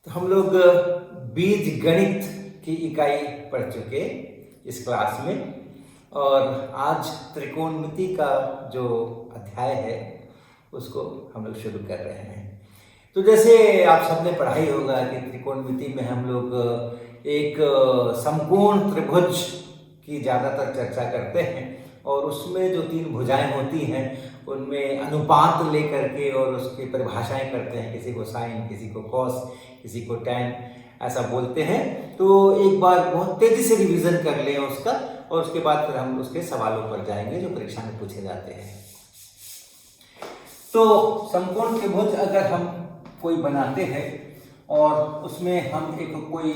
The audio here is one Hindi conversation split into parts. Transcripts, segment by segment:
तो हम लोग बीज गणित की इकाई पढ़ चुके इस क्लास में, और आज त्रिकोणमिति का जो अध्याय है उसको हम लोग शुरू कर रहे हैं। तो जैसे आप सबने पढ़ा ही होगा कि त्रिकोणमिति में हम लोग एक समकोण त्रिभुज की ज़्यादातर चर्चा करते हैं, और उसमें जो तीन भुजाएं होती हैं उनमें अनुपात लेकर के और उसकी परिभाषाएं करते हैं। किसी को साइन, किसी को कॉस, किसी को टैन, ऐसा बोलते हैं। तो एक बार बहुत तेजी से रिवीजन कर लें उसका, और उसके बाद फिर हम उसके सवालों पर जाएंगे जो परीक्षा में पूछे जाते हैं। तो समकोण त्रिभुज अगर हम कोई बनाते हैं और उसमें हम एक कोई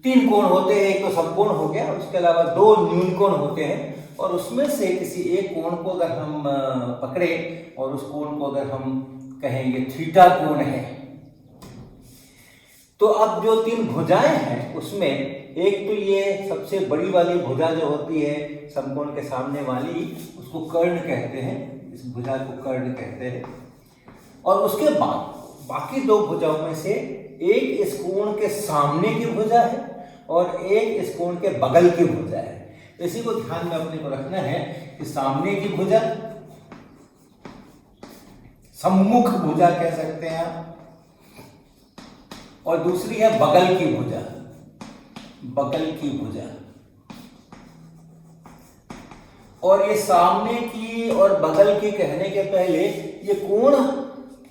तीन कोण होते हैं, एक तो समकोण हो गया, उसके अलावा दो न्यून कोण होते हैं, और उसमें से किसी एक कोण को अगर हम पकड़े और उस कोण को अगर हम कहेंगे थीटा कोण है, तो अब जो तीन भुजाएं हैं उसमें एक तो ये सबसे बड़ी वाली भुजा जो होती है समकोण के सामने वाली, उसको कर्ण कहते हैं, इस भुजा को कर्ण कहते हैं। और उसके बाद बाकी दो भुजाओं में से एक इस कोण के सामने की भुजा है और एक इस कोण के बगल की भुजा है। इसी को ध्यान में अपने को रखना है कि सामने की भुजा सम्मुख भुजा कह सकते हैं आप, और दूसरी है बगल की भुजा, बगल की भुजा। और ये सामने की और बगल की कहने के पहले ये कोण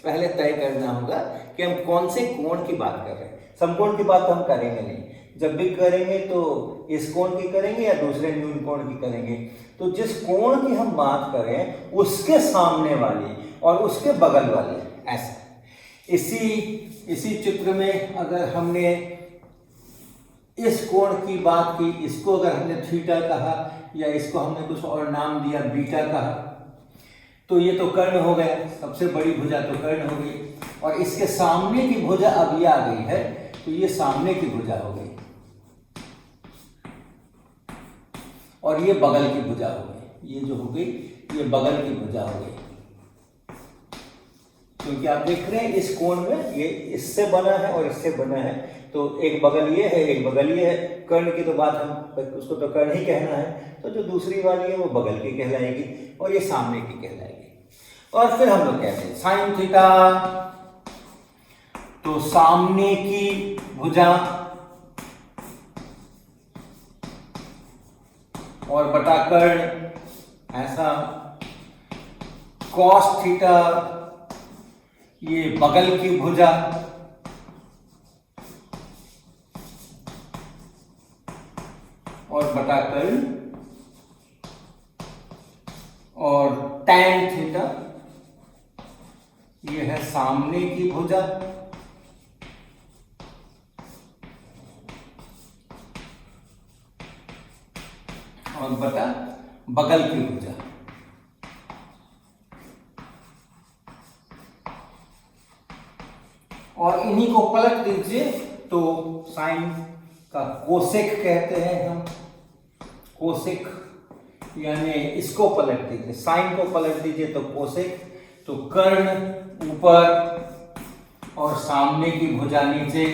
पहले तय करना होगा कि हम कौन से कोण की बात कर रहे हैं। समकोण की बात तो हम करेंगे नहीं, जब भी करेंगे तो इस कोण की करेंगे या दूसरे न्यून कोण की करेंगे। तो जिस कोण की हम बात करें उसके सामने वाली और उसके बगल वाले, ऐसा। इसी चित्र में अगर हमने इस कोण की बात की, इसको अगर हमने थीटा कहा या इसको हमने कुछ और नाम दिया बीटा कहा, तो ये तो कर्ण हो गया, सबसे बड़ी भुजा तो कर्ण हो गई। और इसके सामने की भुजा अब ये आ गई है, तो ये सामने की भुजा हो गई, और ये बगल की भुजा हो गई। ये जो हो गई ये बगल की भुजा हो गई, क्योंकि आप देख रहे हैं इस कोण में ये इससे बना है और इससे बना है, तो एक बगल ये है, एक बगल ये है। कर्ण की तो बात हम उसको तो कर्ण ही कहना है, तो जो दूसरी वाली है वो बगल की कहलाएगी और ये सामने की कहलाएगी। और फिर हम लोग कहते हैं साइन थीटा, तो सामने की भुजा और बटा कर्ण, ऐसा। कॉस थीटा, ये बगल की भुजा, और बटा कर्ण। और टैन थीटा, ये है सामने की भुजा और बटा बगल की भुजा। और इन्हीं को पलट दीजिए तो साइन का कोसेक कहते हैं हम, कोसेक, यानी इसको पलट दीजिए, साइन को पलट दीजिए तो कोसेक। तो कर्ण ऊपर और सामने की भुजा नीचे,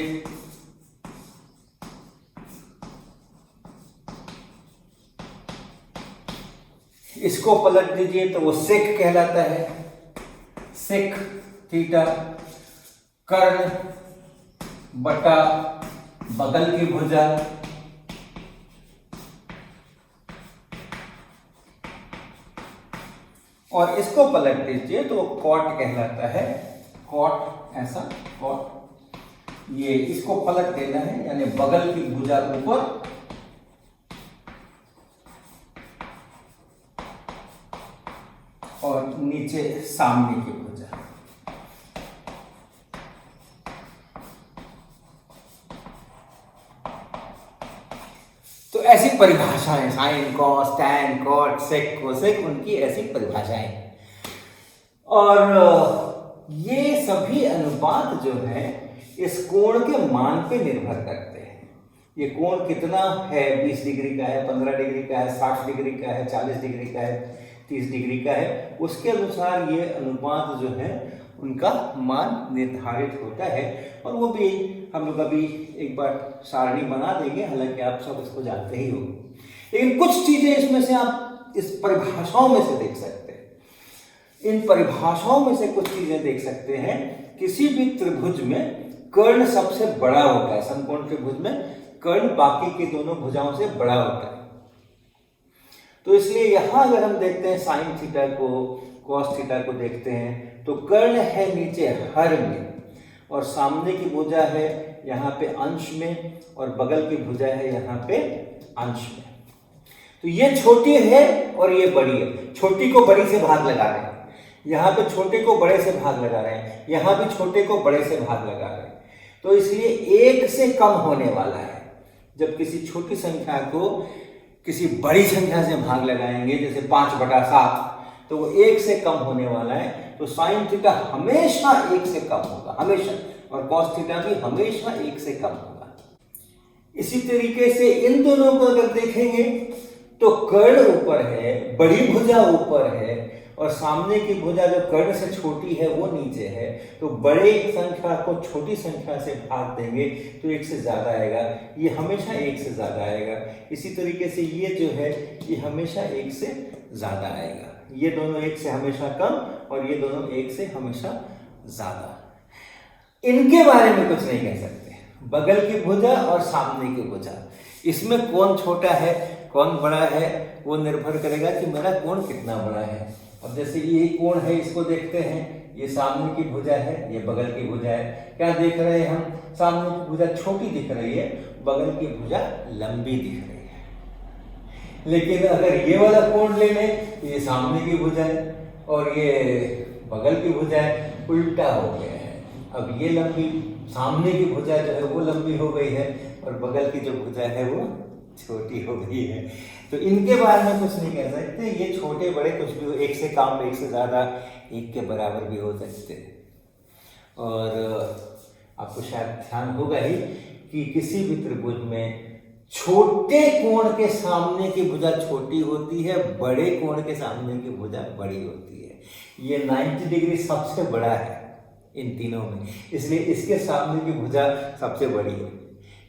इसको पलट दीजिए तो वो सेक कहलाता है, सेक थीटा। कर्ण बटा बगल की भुजा, और इसको पलट दीजिए तो कॉट कहलाता है, कॉट, ऐसा कॉट। ये इसको पलट देना है, यानी बगल की भुजा ऊपर और नीचे सामने की भुजा। तो ऐसी परिभाषाएं, साइन, कॉस, टैन, कॉट, सेक, कोसेक, उनकी ऐसी परिभाषाएं। और ये सभी अनुपात जो है इस कोण के मान पे निर्भर करते हैं। ये कोण कितना है, 20 डिग्री का है, 15 डिग्री का है, 60 डिग्री का है, 40 डिग्री का है, 30 डिग्री का है, उसके अनुसार ये अनुपात जो है उनका मान निर्धारित होता है। और वो भी हम लोग अभी एक बार सारणी बना देंगे, हालांकि आप सब इसको जानते ही हो, लेकिन कुछ चीजें इसमें से आप इस परिभाषाओं में से देख सकते हैं। इन परिभाषाओं में से कुछ चीजें देख सकते हैं। किसी भी त्रिभुज में कर्ण सबसे बड़ा होता है, समकोण त्रिभुज में कर्ण बाकी के दोनों भुजाओं से बड़ा होता है। तो इसलिए यहां अगर हम देखते हैं साइन थीटा को, कॉस थीटा को देखते हैं, तो कर्ण है नीचे हर में और सामने की भुजा है यहाँ पे अंश में और बगल की भुजा है यहाँ पे अंश में। तो ये छोटी है और ये बड़ी है। छोटी को बड़ी से भाग लगा रहे हैं, यहाँ पे छोटे को बड़े से भाग लगा रहे हैं, यहाँ भी छोटे को बड़े से भाग लगा रहे हैं। तो इसलिए एक से कम होने वाला है। जब किसी छोटी संख्या को किसी बड़ी संख्या से भाग लगाएंगे, जैसे 5/7, तो वो एक से कम होने वाला है। तो साइन थीटा हमेशा एक से कम होगा, हमेशा, और कॉस थीटा भी हमेशा एक से कम होगा। इसी तरीके से इन दोनों को अगर देखेंगे तो कर्ण ऊपर है, बड़ी भुजा ऊपर है और सामने की भुजा जो कर्ण से छोटी है वो नीचे है। तो बड़े संख्या को छोटी संख्या से भाग देंगे तो एक से ज्यादा आएगा, ये हमेशा एक से ज्यादा आएगा। इसी तरीके से ये जो है ये हमेशा एक से ज्यादा आएगा। ये दोनों एक से हमेशा कम और ये दोनों एक से हमेशा ज्यादा। इनके बारे में कुछ नहीं कह सकते। बगल की भुजा और सामने की भुजा, इसमें कौन छोटा है कौन बड़ा है वो निर्भर करेगा कि मेरा कोण कितना बड़ा है। अब जैसे ये कोण है, इसको देखते हैं, ये सामने की भुजा है, ये बगल की भुजा है। क्या देख रहे हैं हम? सामने की भुजा छोटी दिख रही है, बगल की भुजा लंबी दिख रही है। लेकिन अगर ये वाला कोण ले लें तो ये सामने की भुजा है और ये बगल की भुजा है, उल्टा हो गया है। अब ये लंबी, सामने की भुजा जो है वो लंबी हो गई है और बगल की जो भुजा है वो छोटी हो गई है। तो इनके बारे में कुछ नहीं कह सकते। ये छोटे बड़े कुछ भी हो, एक से कम, एक से ज्यादा, एक के बराबर भी हो सकते हैं। और आपको शायद ध्यान होगा ही कि किसी भी त्रिभुज में छोटे कोण के सामने की भुजा छोटी होती है, बड़े कोण के सामने की भुजा बड़ी होती है। ये 90 डिग्री सबसे बड़ा है इन तीनों में, इसलिए इसके सामने की भुजा सबसे बड़ी है।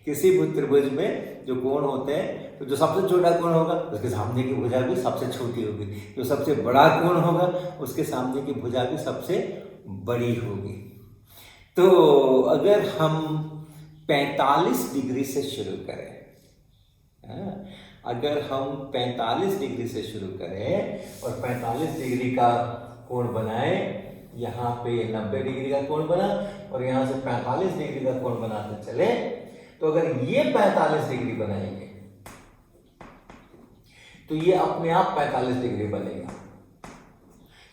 किसी भी त्रिभुज में जो कोण होते हैं, तो जो सबसे छोटा कोण होगा उसके सामने की भुजा भी सबसे छोटी होगी, जो सबसे बड़ा कोण होगा उसके सामने की भुजा भी सबसे बड़ी होगी। तो अगर हम 45 डिग्री से शुरू करें, अगर हम 45 डिग्री से शुरू करें और 45 डिग्री का कोण बनाएं, यहाँ पे 90 डिग्री का कोण बना और यहाँ से 45 डिग्री का कोण बनाते चले, तो अगर ये 45 डिग्री बनाएंगे तो ये अपने आप 45 डिग्री बनेगा,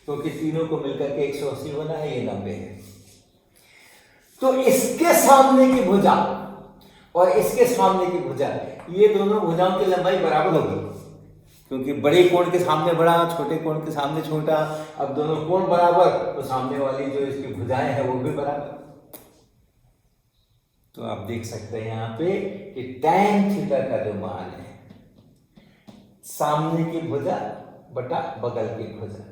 क्योंकि तीनों को मिलकर के 180 बना है, ये 90 है। तो इसके सामने की भुजा और इसके सामने की भुजा, ये दोनों भुजाओं की लंबाई बराबर होगी, क्योंकि बड़े कोण के सामने बड़ा, छोटे कोण के सामने छोटा। अब दोनों कोण बराबर, तो सामने वाली जो इसकी भुजाएं हैं वो भी बराबर। तो आप देख सकते हैं यहाँ पे कि tan थीटा का जो मान है, सामने की भुजा बटा बगल की भुजा,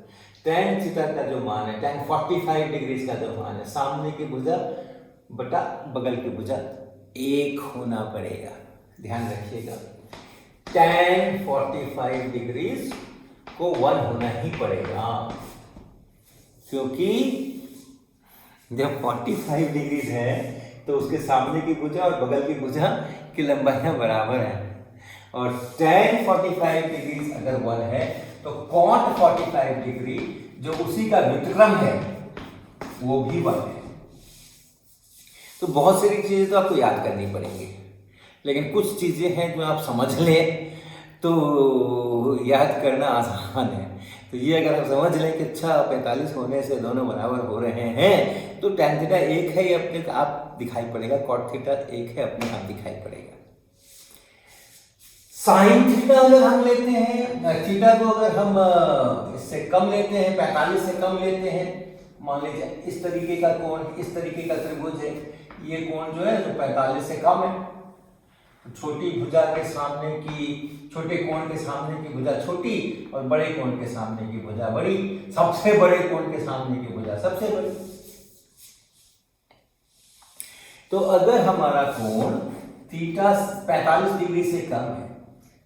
tan थीटा का जो मान है, tan 45 डिग्री का जो मान है, सामने की भुजा बटा बगल की भुजा एक होना पड़ेगा। ध्यान रखिएगा, tan 45 डिग्री को 1 होना ही पड़ेगा, क्योंकि जब 45 डिग्री है तो उसके सामने की भुजा और बगल की भुजा की लंबाइयां बराबर है। और tan 45 डिग्री अगर 1 है तो cot 45 डिग्री जो उसी का व्युत्क्रम है वो भी 1 है। तो बहुत सारी चीजें तो आपको याद करनी पड़ेंगी, लेकिन कुछ चीजें हैं जो आप समझ लें तो याद करना आसान है। तो ये अगर आप समझ लें कि अच्छा 45 होने से दोनों बराबर हो रहे हैं, तो tan थीटा 1 है, ये अपने आप दिखाई पड़ेगा, cot थीटा 1 है, अपने आप दिखाई पड़ेगा। साइन थीटा अगर हम लेते हैं, थीटा को अगर हम इससे कम लेते हैं, 45 से कम लेते हैं, मान लीजिए इस तरीके का कोण, इस तरीके का त्रिभुज है, ये कोण जो है जो 45 से कम है, छोटी भुजा के सामने की, छोटे कोण के सामने की भुजा छोटी और बड़े कोण के सामने की भुजा बड़ी, सबसे बड़े कोण के सामने की भुजा सबसे बड़ी। तो अगर हमारा कोण थीटा 45 डिग्री से कम है,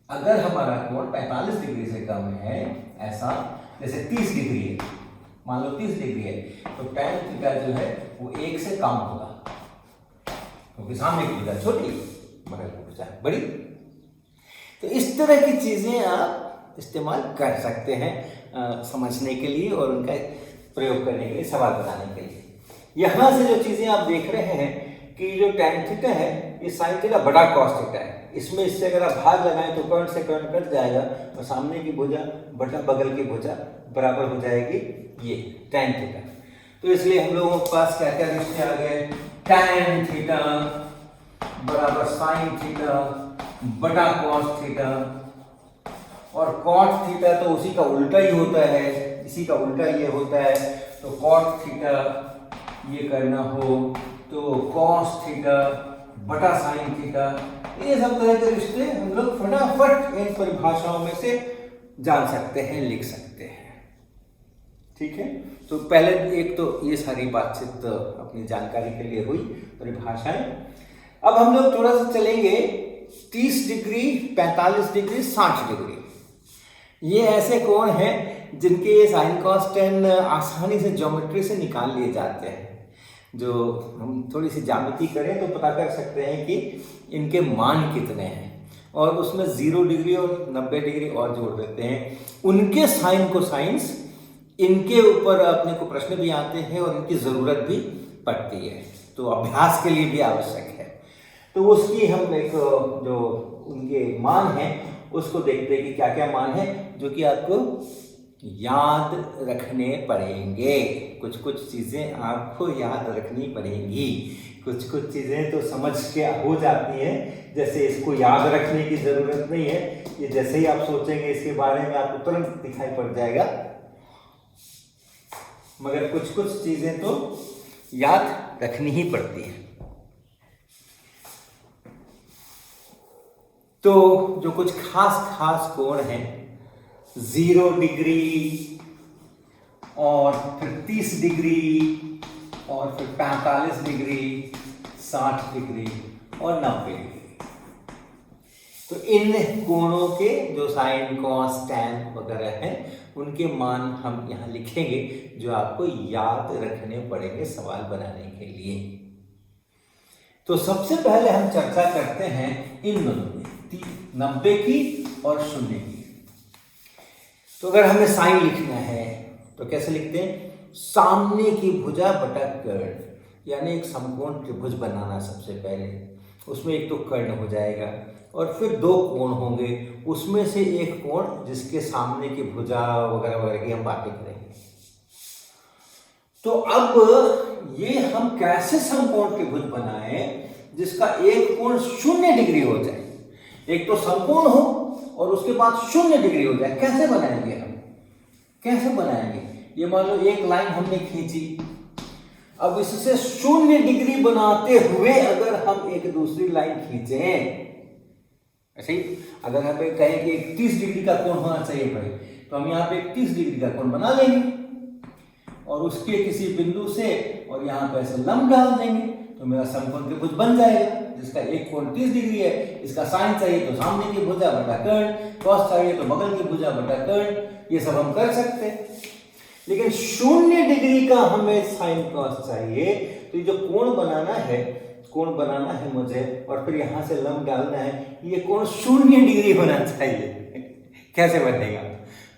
अगर हमारा कोण 45 डिग्री से कम है, ऐसा जैसे 30 डिग्री है, मान लो 30 डिग्री है, तो tan थीटा जो है वो 1 से कम होगा, क्योंकि सामने की भुजा छोटी बगल की भुजा बड़ी। तो इस तरह की चीजें आप इस्तेमाल कर सकते हैं समझने के लिए और उनका प्रयोग करने के लिए, सवाल बनाने के लिए। यहाँ से जो चीजें आप देख रहे हैं कि जो tan थीटा है ये sin थीटा बटा cos थीटा है, इसमें इससे अगर आप भाग लगाएं तो कर्ण से कर्ण कट जाएगा और सामने की भुजा बटा बगल की भुजा बराबर हो जाएगी ये tan थीटा। तो इसलिए हम लोगों के पास क्या क्या रिश्ते आ गए, tan थीटा बराबर sin थीटा बटा cos थीटा, और cot थीटा तो उसी का उल्टा ही होता है, इसी का उल्टा ये होता है, तो cot थीटा ये करना हो तो cos थीटा बटा sin थीटा। ये सब तरह के रिश्ते हम लोग फटाफट इन परिभाषाओं में से जान सकते हैं, लिख सकते हैं। ठीक है, तो पहले एक तो ये सारी बातचीत अपनी जानकारी के लिए हुई परिभाषाएं। अब हम लोग थोड़ा सा चलेंगे 30 डिग्री, 45 डिग्री, 60 डिग्री। ये ऐसे कोण हैं जिनके साइन कॉस टेन आसानी से ज्योमेट्री से निकाल लिए जाते हैं। जो हम थोड़ी सी ज्यामिति करें तो पता कर सकते हैं कि इनके मान कितने हैं, और उसमें 0 डिग्री और 90 डिग्री और जोड़ देते हैं। उनके साइन को साइंस, इनके ऊपर अपने को प्रश्न भी आते हैं और इनकी ज़रूरत भी पड़ती है, तो अभ्यास के लिए भी आवश्यक है। तो उसकी हम एक जो उनके मान हैं उसको देखते हैं कि क्या क्या मान है जो कि आपको याद रखने पड़ेंगे। कुछ कुछ चीज़ें आपको याद रखनी पड़ेंगी, कुछ कुछ चीज़ें तो समझ के हो जाती हैं, जैसे इसको याद रखने की ज़रूरत नहीं है, ये जैसे ही आप सोचेंगे इसके बारे में आपको तुरंत दिखाई पड़ जाएगा, मगर कुछ कुछ चीज़ें तो याद रखनी ही पड़ती हैं। तो जो कुछ खास कोण हैं, 0 डिग्री और फिर 30 डिग्री और फिर 45 डिग्री, 60 डिग्री और 90 डिग्री, तो इन कोणों के जो साइन कॉस टैन वगैरह हैं उनके मान हम यहाँ लिखेंगे जो आपको याद रखने पड़ेंगे सवाल बनाने के लिए। तो सबसे पहले हम चर्चा करते हैं इन दोनों में, 90 की और 0 की। तो अगर हमें साइन लिखना है तो कैसे लिखते हैं, सामने की भुजा बटा कर्ण, यानी एक समकोण त्रिभुज बनाना। सबसे पहले उसमें एक तो कर्ण हो जाएगा और फिर 2 कोण होंगे, उसमें से एक कोण जिसके सामने की भुजा वगैरह वगैरह की हम बातें करेंगे। तो अब ये हम कैसे समकोण त्रिभुज बनाएं जिसका एक कोण 0 डिग्री हो जाए, एक तो समकोण हो और उसके बाद 0 डिग्री हो जाए। कैसे बनाएंगे हम, कैसे बनाएंगे? ये मान लो एक लाइन हमने खींची, अब इससे 0 डिग्री बनाते हुए अगर हम एक दूसरी लाइन खींचें, ऐसे ही अगर हम कहें कि 30 डिग्री का कोण होना चाहिए भाई, तो हम यहाँ पे 30 डिग्री का कोण बना लेंगे और उसके किसी बिंदु से और यहाँ पे ऐसे लंब डाल देंगे, तो मेरा समकोण त्रिभुज बन जाएगा जिसका एक कोण 30 डिग्री है। इसका साइन चाहिए तो सामने की भुजा बटा कर्ण, कॉस चाहिए तो बगल की भुजा बटा कर्ण, ये सब हम कर सकते हैं। लेकिन 0 डिग्री का हमें साइन कॉस चाहिए, तो ये जो कोण बनाना है मुझे और फिर यहाँ से लंब डालना है, ये कोण 0 डिग्री होना चाहिए। कैसे बनेगा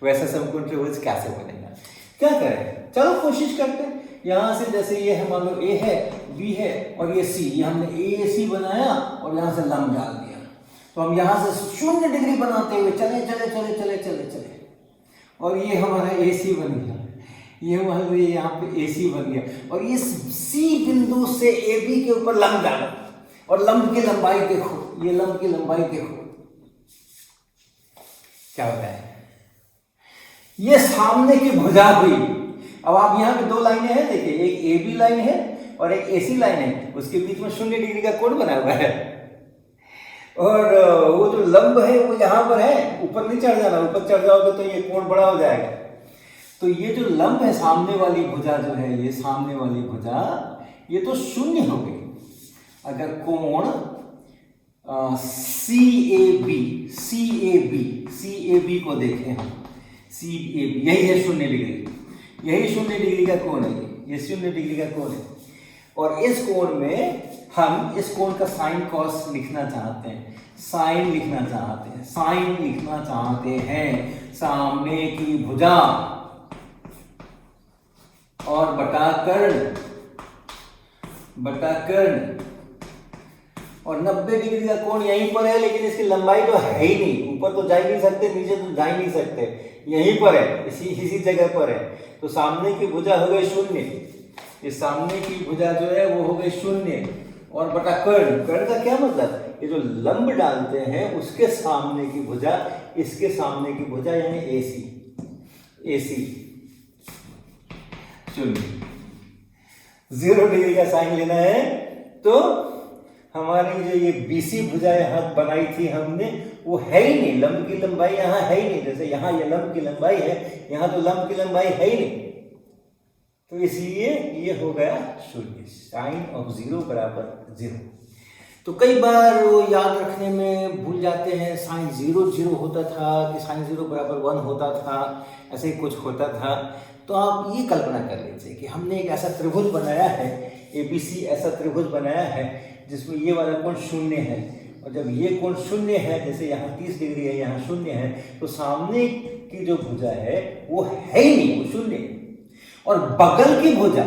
वैसा समकोण त्रिभुज, कैसे बनेगा? क्या करें, चलो कोशिश करते हैं। यहाँ से जैसे ये है, मान लो ए है, बी है और ये सी, ये हमने ए सी बनाया और यहाँ से लंब डाल दिया, तो हम यहाँ से 0 डिग्री बनाते हुए चले चले चले चले चले चले और ये हमारा ए सी बन गया, ये मान लो ये यहाँ पे ए सी बन गया, और ये सी बिंदु से ए बी के ऊपर लंब डालो और लंब की लंबाई देखो, ये लंब की लंबाई देखो क्या होता है, ये सामने की भुजा हुई। अब आप यहाँ पे 2 लाइनें हैं, देखिए एक ए बी लाइन है और एक ए सी लाइन है, उसके बीच में 0 डिग्री का कोण बना हुआ है, और वो जो लंब है वो यहाँ पर है, ऊपर नहीं चढ़ जाना, ऊपर चढ़ जाओगे तो ये कोण बड़ा हो जाएगा। तो ये जो लंब है, सामने वाली भुजा जो है, ये सामने वाली भुजा ये तो 0 हो गई। अगर कोण सी ए बी को देखें हम, सी ए बी यही है 0 डिग्री, यही 0 डिग्री का कोण है, ये 0 डिग्री का कोण है। और इस कोण में हम इस कोण का साइन कॉस लिखना चाहते हैं, साइन लिखना चाहते हैं, साइन लिखना चाहते हैं सामने की भुजा और बटा कर्ण और 90 डिग्री का कोण यहीं पर है, लेकिन इसकी लंबाई तो है ही नहीं, ऊपर तो जा ही नहीं सकते, नीचे तो जा ही नहीं सकते, यहीं पर है, इसी जगह पर है। तो सामने की भुजा हो गई 0, ये सामने की भुजा जो है वो हो गई 0 और बटा कर्ण का क्या मतलब, ये जो लंब डालते हैं उसके सामने की भुजा, इसके सामने की भुजा यानी AC 0 डिग्री का साइन लेना है। तो हमारी जो ये BC भुजा यहाँ बनाई थी हमने, वो है ही नहीं, लंब की लंबाई यहाँ है ही नहीं, जैसे यहाँ ये लंब की लंबाई है, यहाँ तो लंब की लंबाई है ही नहीं, तो इसलिए ये हो गया 0, साइन ऑफ 0 बराबर 0। तो कई बार वो याद रखने में भूल जाते हैं, साइन 0 होता था कि साइन 0 बराबर 1 होता था, ऐसे ही कुछ होता था। तो आप ये कल्पना कर लीजिए कि हमने एक ऐसा त्रिभुज बनाया है, ABC ऐसा त्रिभुज बनाया है जिसमें ये वाला कोण 0 है, और जब ये कोण 0 है, जैसे यहाँ 30 डिग्री है, यहाँ 0 है, तो सामने की जो भुजा है वो है ही नहीं, वो 0, और बगल की भुजा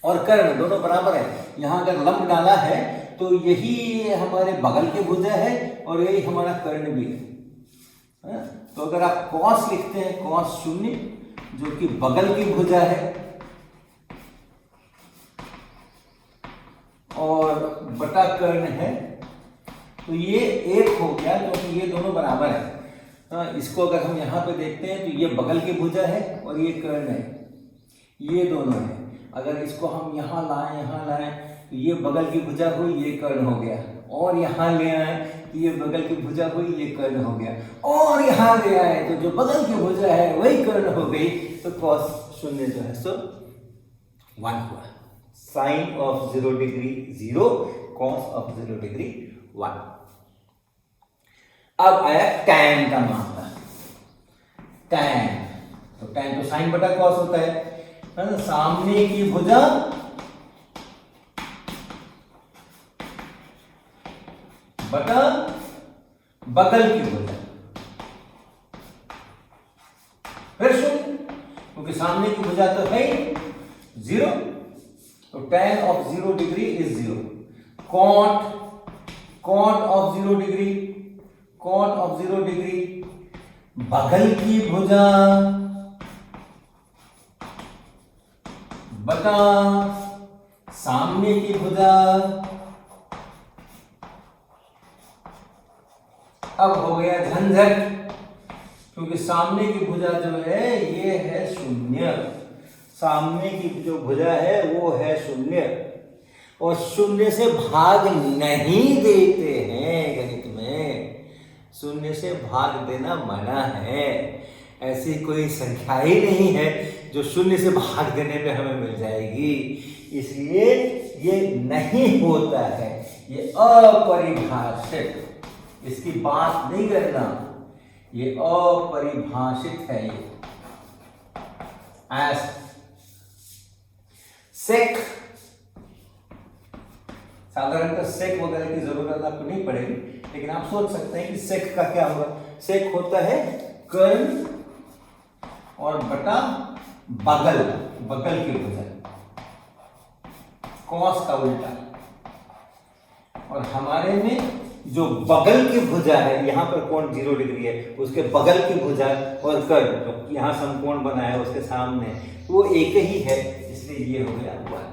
और कर्ण दोनों बराबर है। यहाँ अगर लंब डाला है तो यही हमारे बगल की भुजा है और यही हमारा कर्ण भी है। तो अगर आप कॉस लिखते हैं, कॉस 0 जो कि बगल की भुजा है, और बटा कर्ण है, तो ये 1 हो गया क्योंकि ये दोनों बराबर है। इसको अगर हम यहाँ पे देखते हैं तो ये बगल की भुजा है और ये कर्ण है, ये दोनों है। अगर इसको हम यहाँ लाएं तो ये बगल की भुजा हुई, ये कर्ण हो गया, और यहाँ ले आए तो ये बगल की भुजा हुई, ये कर्ण हो गया, और यहाँ ले आए तो जो बगल की भुजा है वही कर्ण हो गई, तो cos 0 जो है सो 1 हुआ। Sine of 0 degree 0, cos of 0 degree 1। अब आया tan का मामला। tan तो साइन बटा cos होता है ना, सामने की भुजा बटा बगल की भुजा, फिर 0 क्योंकि सामने की भुजा तो है 0, तो tan of 0 degree is 0। cot of 0 degree, cot of 0 degree बगल की भुजा बटा सामने की भुजा। अब हो गया झंझट, क्योंकि सामने की भुजा जो है ये है 0, सामने की जो भुजा है वो है 0, और 0 से भाग नहीं देते हैं गणित में, 0 से भाग देना मना है। ऐसी कोई संख्या ही नहीं है जो 0 से भाग देने पे हमें मिल जाएगी, इसलिए ये नहीं होता है, ये अपरिभाषित, इसकी बात नहीं करना, ये अपरिभाषित है। ये सेक, साधारणतः सेक वगैरह की जरूरत आपको नहीं पड़ेगी, लेकिन आप सोच सकते हैं कि सेक का क्या होगा। सेक होता है कर्ण और बटा बगल की भुजा, कॉस का उल्टा, और हमारे में जो बगल की भुजा है, यहाँ पर कोण 0 डिग्री है, उसके बगल की भुजा और कर्ण तो यहाँ समकोण बना है उसके सामने, वो एक ही है, इसलिए ये हो गया 1।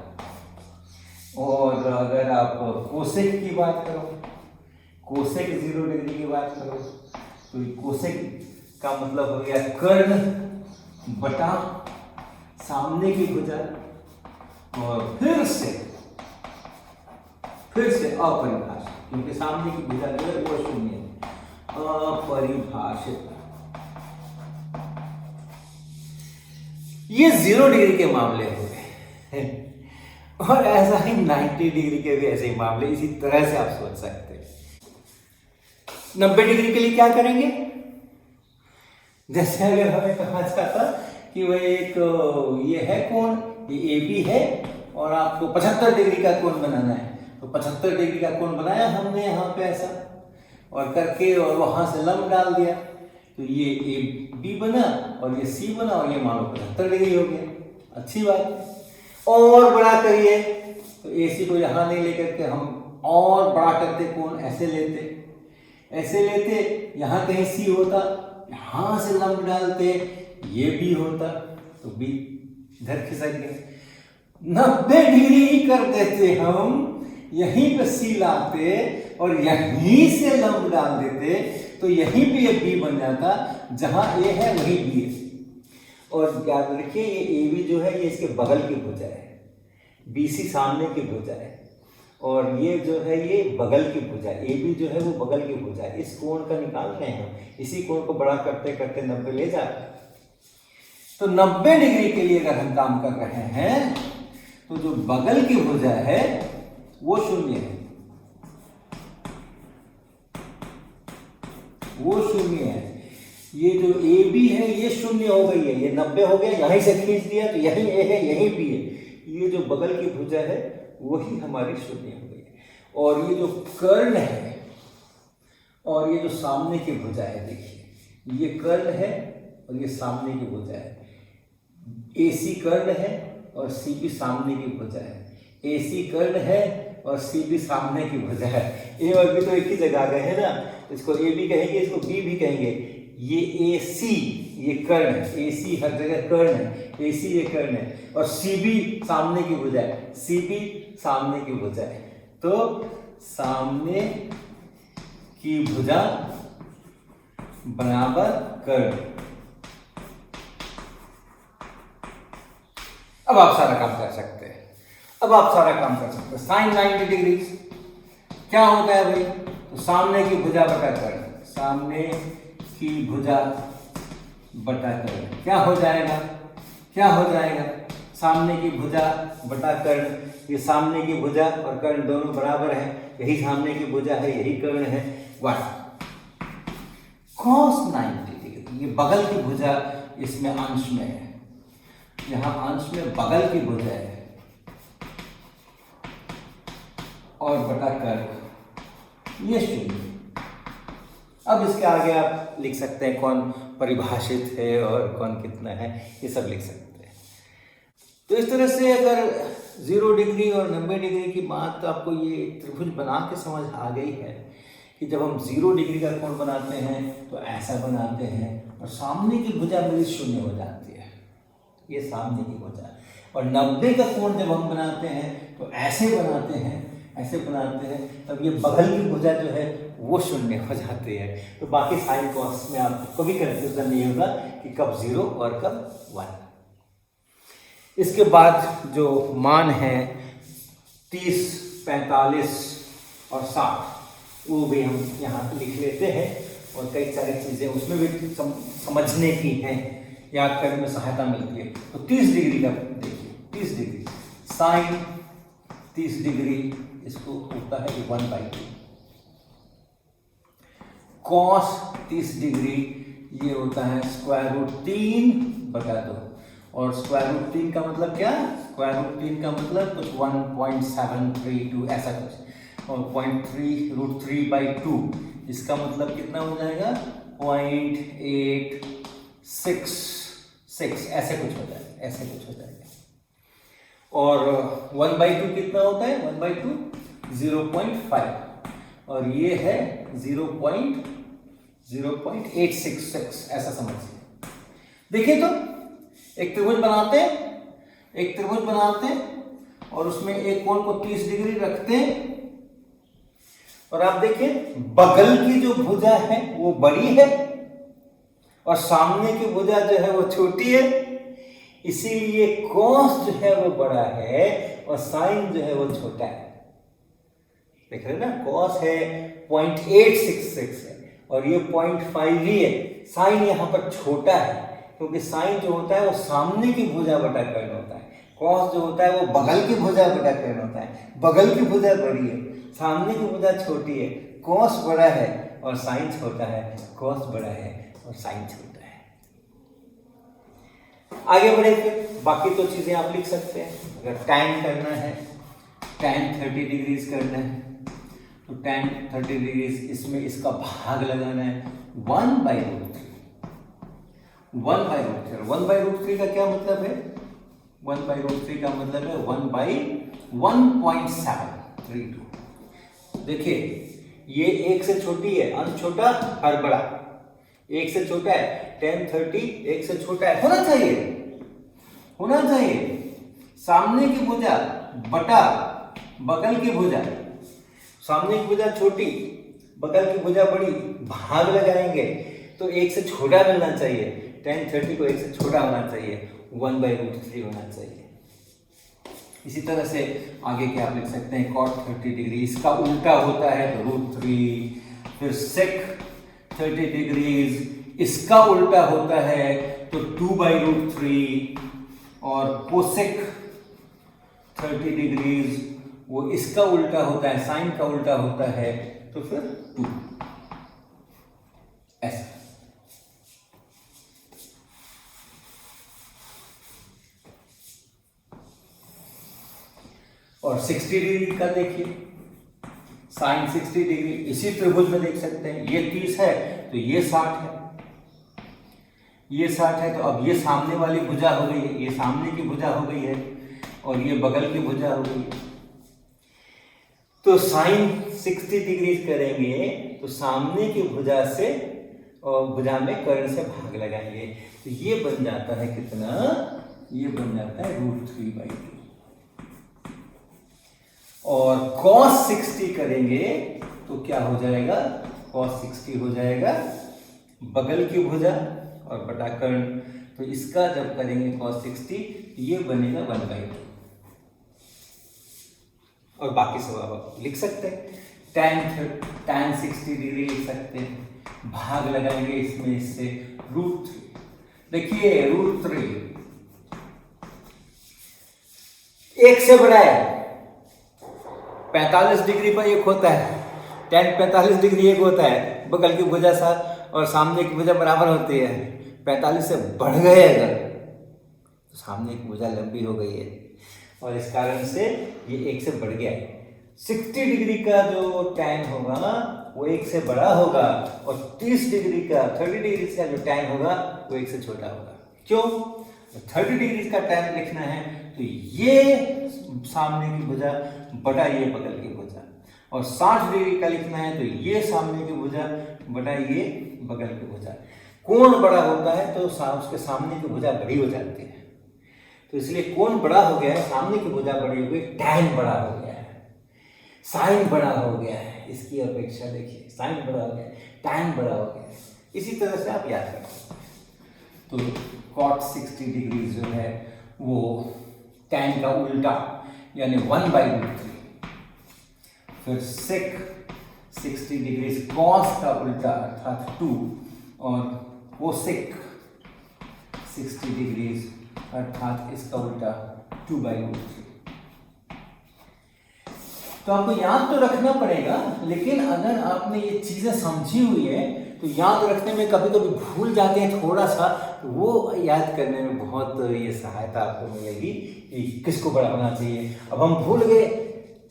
और अगर आप कोसेक की बात करो, कोसेक 0 डिग्री की बात करो, तो कोसेक का मतलब हो गया कर्ण बटा सामने की भुजा, और फिर से अपरिभाषित, क्योंकि सामने की भुजा जो है वो 0 है, अपरिभाषित। ये 0 डिग्री के मामले हो गए। और ऐसा ही 90 डिग्री के भी ऐसे ही मामले इसी तरह से आप सोच सकते हैं। 90 डिग्री के लिए क्या करेंगे? जैसे अगर हमें कहा जाता कि वह एक ये है कोण, ये AB है और आपको 75 डिग्री का कोण बनाना है, तो 75 डिग्री का कोण बनाया हमने यहाँ पे ऐसा और करके और वहां से लंब डाल दिया, तो ये AB बना और ये C बना और ये मान लो 75 डिग्री हो गया। अच्छी बात। और बड़ा करिए तो AC को यहाँ नहीं लेकर के हम और बड़ा करते कोण ऐसे लेते, यहाँ कहीं C होता, यहाँ से लंब डालते, ये B होता, तो B इधर खिसक गए। 90 डिग्री ही कर देते हम, यहीं पे C लाते और यहीं से लंब डाल देते, तो यहीं पे ये B बन जाता, जहां A है वहीं B है। और याद रखिए ये AB जो है ये इसके बगल की भुजा है, BC सामने की भुजा है और ये जो है ये बगल की भुजा है, AB जो है वो बगल की भुजा है। इस कोण का निकाल रहे हैं, इसी कोण को बड़ा करते करते 90 ले जाते हैं। तो 90 डिग्री के लिए अगर हम काम कर रहे हैं तो जो बगल की भुजा है वो शून्य है, वो शून्य है। ये जो AB है ये शून्य हो गई है, ये 90 हो गया, यहीं से खींच दिया तो यहीं A है यहीं B है, ये जो बगल की भुजा है वही हमारी शून्य हो गई है। और ये जो कर्ण है और ये जो सामने की भुजा है, देखिए ये कर्ण है और ये सामने की भुजा है, AC कर्ण है और CB सामने की भुजा है, AC कर्ण है और CB सामने की भुजा है। A और B तो एक ही जगह गए हैं ना, इसको AB कहेंगे, इसको B भी कहेंगे। ये AC ये कर्ण है, AC हर जगह कर्ण है, AC ये कर्ण है और CB सामने की भुजा है, CB सामने की भुजा है। तो सामने की भुजा बराबर कर्ण। अब आप सारा काम कर सकते हैं, साइन 90 डिग्री क्या होता है भाई? तो सामने की भुजा बटा कर्ण, सामने की भुजा बटा कर्ण क्या हो जाएगा? सामने की भुजा बटा कर्ण, ये सामने की भुजा और कर्ण दोनों बराबर है, यही सामने की भुजा है यही कर्ण है, 1 cos 90 डिग्री। ये बगल की भुजा इसमें अंश में है, यहाँ अंश में बगल की भुजा है और बटा कर्ण ये शून्य। अब इसके आगे आप लिख सकते हैं कौन परिभाषित है और कौन कितना है, ये सब लिख सकते हैं। तो इस तरह से अगर 0 डिग्री और 90 डिग्री की बात तो आपको ये त्रिभुज बना के समझ आ गई है कि जब हम 0 डिग्री का कोण बनाते हैं तो ऐसा बनाते हैं और सामने की भुजा मेरी शून्य हो जाती है, ये सामने की भुजा। और 90 का कोण जब हम बनाते हैं तो ऐसे बनाते हैं, तब ये बगल की भुजा जो है वो शून्य हो जाती है। तो बाकी साइन कॉस में आपको कभी कंफ्यूजन नहीं होगा कि कब 0 और कब 1। इसके बाद जो मान है 30, 45 और 60 वो भी हम यहाँ लिख लेते हैं और कई सारी चीज़ें उसमें भी समझने की हैं, याद करने में सहायता मिलती है। तो 30 डिग्री का देखिए, 30 डिग्री साइन 30 डिग्री इसको होता है 1/2, कॉस 30 डिग्री ये होता है √3/2 और √3 का मतलब क्या? √3 का मतलब कुछ 1.732 ऐसा कुछ और 0.3√3/2 इसका मतलब कितना हो जाएगा 0.866 ऐसे कुछ हो जाएगा। और 1/2 कितना होता है? 1/2 0.5 और ये है 0.0866 ऐसा समझिए। देखिए तो एक त्रिभुज बनाते हैं और उसमें एक कोण को 30 डिग्री रखते हैं और आप देखिए बगल की जो भुजा है वो बड़ी है और सामने की भुजा जो है वो छोटी है, इसीलिए कॉस जो है वो बड़ा है और साइन जो है वो छोटा है। देख रहे हैं ना, कॉस है 0.866 है और ये 0.5 ही है। साइन यहाँ पर छोटा है क्योंकि साइन जो होता है वो सामने की भुजा बटा कर्ण होता है, कॉस जो होता है वो बगल की भुजा बटा कर्ण होता है। बगल की भुजा बड़ी है, सामने की भुजा छोटी है। कॉस बड़ा है और साइन छोटा है, कॉस बड़ा है और साइन छोटा है। आगे बढ़े फिर बाकी तो चीजें आप लिख सकते हैं। अगर tan करना है, tan 30 डिग्रीज करना है तो tan 30 डिग्रीज, इसमें इसका भाग लगाना है 1/√3। 1/√3, 1/√3 का क्या मतलब है? 1/√3 का मतलब है 1/1.732। देखिए ये एक से छोटी है, अंश छोटा हर बड़ा, एक से छोटा है। tan 30 एक से छोटा है, होना चाहिए, होना चाहिए। सामने की भुजा बटा बगल की भुजा, सामने की भुजा छोटी बगल की भुजा बड़ी, भाग लगाएंगे तो एक से छोटा मिलना चाहिए। tan 30 को एक से छोटा होना चाहिए, 1/√3 होना चाहिए। इसी तरह से आगे क्या आप लिख सकते हैं? cot 30 डिग्री, इसका उल्टा होता है तो √3। फिर sec 30 डिग्रीज, इसका उल्टा होता है तो 2/√3। और cosec 30 डिग्रीज, वो इसका उल्टा होता है, साइन का उल्टा होता है तो फिर 2। ऐसा। और 60 डिग्री का देखिए, साइन 60 डिग्री इसी त्रिभुज में देख सकते हैं। ये 30 है तो ये 60 है, ये 60 है तो अब ये सामने वाली भुजा हो गई है, ये सामने की भुजा हो गई है और ये बगल की भुजा हो गई है। तो साइन 60 डिग्री करेंगे तो सामने की भुजा से और भुजा में कर्ण से भाग लगाएंगे तो ये बन जाता है कितना? ये बन जाता है √3/2। और cos 60 करेंगे तो क्या हो जाएगा? cos 60 हो जाएगा बगल की भुजा और बटा कर्ण। तो इसका जब करेंगे cos 60, ये बनेगा 1/2। और बाकी सब आप लिख सकते हैं। tan 60 डिग्री लिख सकते हैं, भाग लगाएंगे इसमें इससे √3। देखिए √3 एक से बड़ा है, 45 डिग्री पर एक होता है। tan 45 डिग्री एक होता है, बगल की भुजा साथ और सामने की भुजा बराबर होती है। 45 से बढ़ गए अगर तो सामने की भुजा लंबी हो गई है और इस कारण से ये एक से बढ़ गया है। 60 डिग्री का जो tan होगा वो एक से बड़ा होगा और 30 डिग्री का 30 डिग्री का जो tan होगा वो एक से छोटा होगा। क्यों? 30 डिग्री का tan लिखना है तो ये सामने की भुजा बटा ये बगल की भुजा, और 60 डिग्री का लिखना है तो ये सामने की भुजा बटा ये बगल की भुजा। कोण बड़ा होता है तो उसके सामने की भुजा बड़ी हो जाती है, तो इसलिए कोण बड़ा हो गया है, सामने की भुजा बड़ी हो गई, tan बड़ा हो गया है, साइन बड़ा हो गया है। इसकी अपेक्षा देखिए, साइन बड़ा हो गया, tan बड़ा हो गया। इसी तरह से आप याद रखें। तो cot 60 डिग्री जो है वो tan का उल्टा यानी 1/√3। फिर sec 60 डिग्री cos का उल्टा अर्थात 2 और cosec 60 डिग्री अर्थात इसका उल्टा 2/√3। तो आपको याद तो रखना पड़ेगा, लेकिन अगर आपने ये चीजें समझी हुई है तो याद रखने में कभी कभी भूल जाते हैं थोड़ा सा, तो वो याद करने में बहुत ये सहायता आपको मिलेगी कि किसको बड़ा होना चाहिए। अब हम भूल गए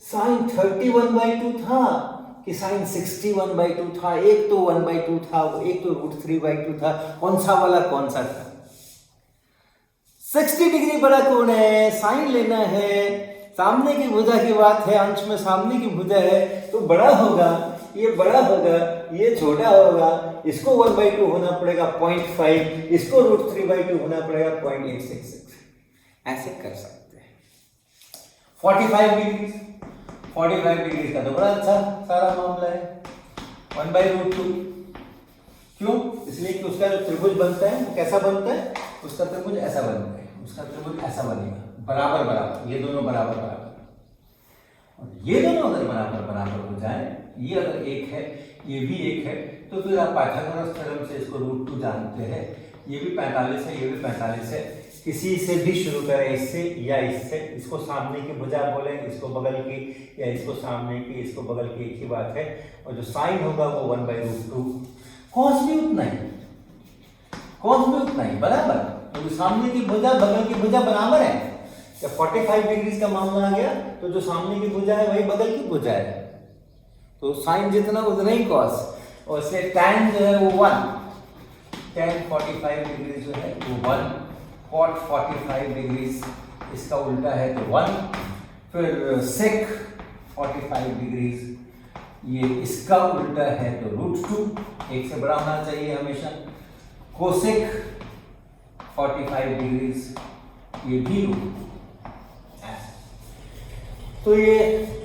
साइन 31/2 था कि साइन 61/2 था, एक तो 1/2 था, एक तो √3/2 था, कौन सा वाला कौन सा था? 60 डिग्री बड़ा कौन है? साइन लेना है, सामने की भुजा की बात है, अंश में सामने की भुजा है तो बड़ा होगा, ये बड़ा होगा, ये छोटा होगा, इसको 1/2 होना पड़ेगा 0.5, इसको √3/2 होना पड़ेगा 0.866। ऐसे कर सकते हैं। 45 डिग्री का तो बड़ा अच्छा सारा मामला है, 1/√2। क्यों? इसलिए कि उसका जो त्रिभुज बनता है वो कैसा बनता है? उसका त्रिभुज ऐसा बनता है, उसका त्रिभुज ऐसा बनेगा, बराबर बराबर, ये दोनों बराबर बराबर, और ये दोनों अगर बराबर बराबर हो जाए, ये अगर एक है ये भी एक है, तो फिर आप पाइथागोरस थ्योरम से इसको √2 जानते हैं। ये भी 45 है, ये भी 45 है, किसी से भी शुरू करें, इससे या इससे, इसको सामने की भुजा बोले, इसको बगल की, या इसको सामने की, इसको बगल की, एक ही बात है। और जो साइन होगा वो 1/√2, कॉस भी उतना ही, कॉस भी उतना ही बराबर, क्योंकि सामने की भुजा बगल की भुजा बराबर है। जब 45 डिग्री का मामला आ गया तो जो सामने की भुजा है वही बगल की भुजा है, तो साइन जितना उतना ही कॉस, और इसलिए tan जो है वो 1, tan 45 डिग्री जो है वो 1, cot 45 डिग्री इसका उल्टा है तो 1, फिर sec 45 डिग्री ये इसका उल्टा है तो √2, एक से बड़ा होना चाहिए हमेशा। cosec 45 डिग्री ये भी √2। तो ये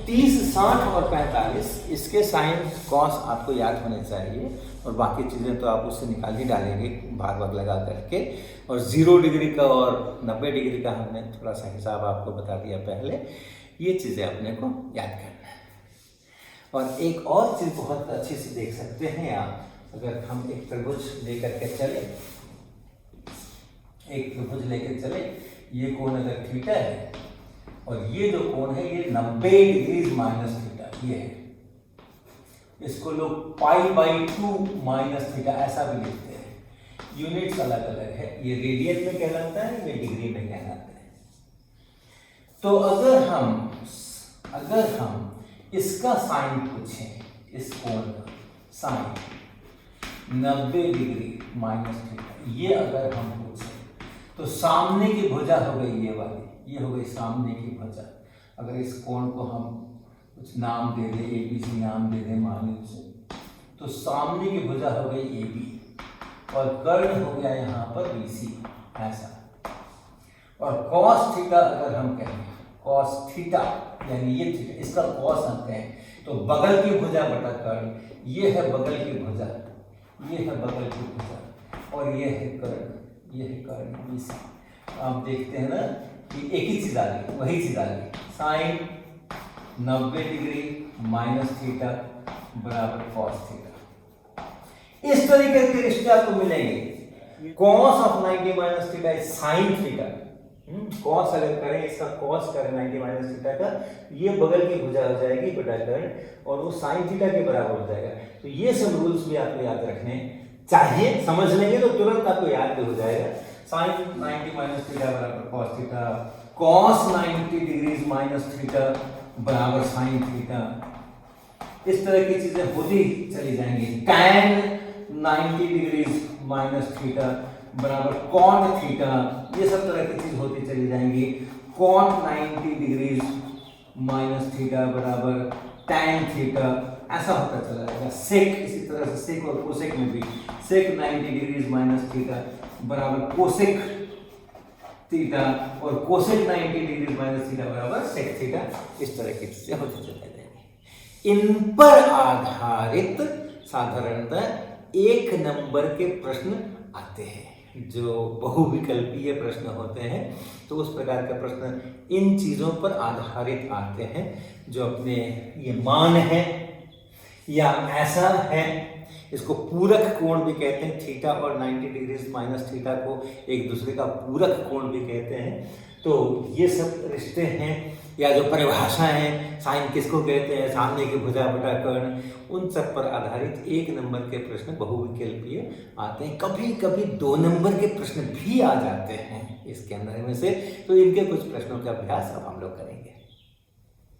30, 60 और 45 इसके साइन कॉस आपको याद होने चाहिए, और बाकी चीज़ें तो आप उससे निकाल ही डालेंगे भाग भाग लगा करके। और 0 डिग्री का और 90 डिग्री का हमने थोड़ा सा हिसाब आपको बता दिया पहले, ये चीज़ें अपने को याद करना है। और एक और चीज़ बहुत अच्छी से देख सकते हैं आप, अगर हम एक त्रिभुज लेकर के चले, एक त्रिभुज लेकर चले, ये कोण अगर थीटा है और ये जो कोण है ये 90 डिग्री माइनस थीटा ये है, इसको लोग π/2 माइनस थीटा ऐसा भी लिखते हैं, यूनिट्स अलग अलग है, ये रेडियन में कहलाता है, ये डिग्री में कहलाता है। तो अगर हम इसका साइन पूछें, इस कोण का साइन 90 डिग्री माइनस थीटा, ये अगर हम पूछें तो सामने की भुजा हो गई ये वाली, ये हो गई सामने की भुजा। अगर इस कोण को हम कुछ नाम दे दें, ABC नाम दे दें मान लीजिए, तो सामने की भुजा हो गई AB और कर्ण हो गया यहाँ पर BC ऐसा। और cos थीटा अगर हम कहें, cos थीटा यानी ये थीटा, इसका cos हम कहें तो बगल की भुजा बटा कर्ण, ये है बगल की भुजा, ये है बगल की भुजा, और ये है कर्ण, ये है कर्ण BC। आप देखते हैं ना कि एक ही चीज आ गई, वही चीज आ गई, साइन 90 डिग्री माइनस थीटा बराबर cos थीटा। इस तरीके के रिश्ते आपको मिलेंगे। cos of 90 minus theta is sine theta, cos अगर करें, इसका cos करें 90 माइनस थीटा का, ये बगल की भुजा हो जाएगी बटा कर्ण, और वो साइन थीटा के बराबर हो जाएगा। तो ये सब रूल्स भी आपको याद रखने चाहिए, समझ लेंगे तो तुरंत आपको याद भी हो जाएगा। साइन 90 माइनस थीटा बराबर cos theta, cos 90 degree minus theta बराबर साइन थीटा, इस तरह की चीजें होती चली जाएंगी। tan 90 डिग्री माइनस थीटा बराबर cot थीटा, ये सब तरह की चीज होती चली जाएंगी। cot 90 डिग्री माइनस थीटा बराबर tan थीटा, ऐसा होता चला जाएगा। सेक इसी तरह से सेक और कोसेक में भी सेक 90 डिग्री माइनस थीटा बराबर कोसेक थीटा, और कोसेक 90 डिग्री माइनस थीटा बराबर सेक थीटा, इस तरह की चीजें होती चली जाएंगी। इन पर आधारित साधारणतः 1 नंबर के प्रश्न आते हैं, जो बहुविकल्पीय प्रश्न होते हैं। तो उस प्रकार का प्रश्न इन चीजों पर आधारित आते हैं, जो अपने ये मान है या ऐसा है, इसको पूरक कोण भी कहते हैं, थीटा और 90 डिग्री माइनस थीटा को एक दूसरे का पूरक कोण भी कहते हैं। तो ये सब रिश्ते हैं, या जो परिभाषा है, साइन किसको कहते हैं, सामने की भुजा बटा कर्ण, उन सब पर आधारित 1 नंबर के प्रश्न बहुविकल्पीय आते हैं। कभी कभी 2 नंबर के प्रश्न भी आ जाते हैं इसके अंदर में से। तो इनके कुछ प्रश्नों का अभ्यास अब हम लोग करेंगे।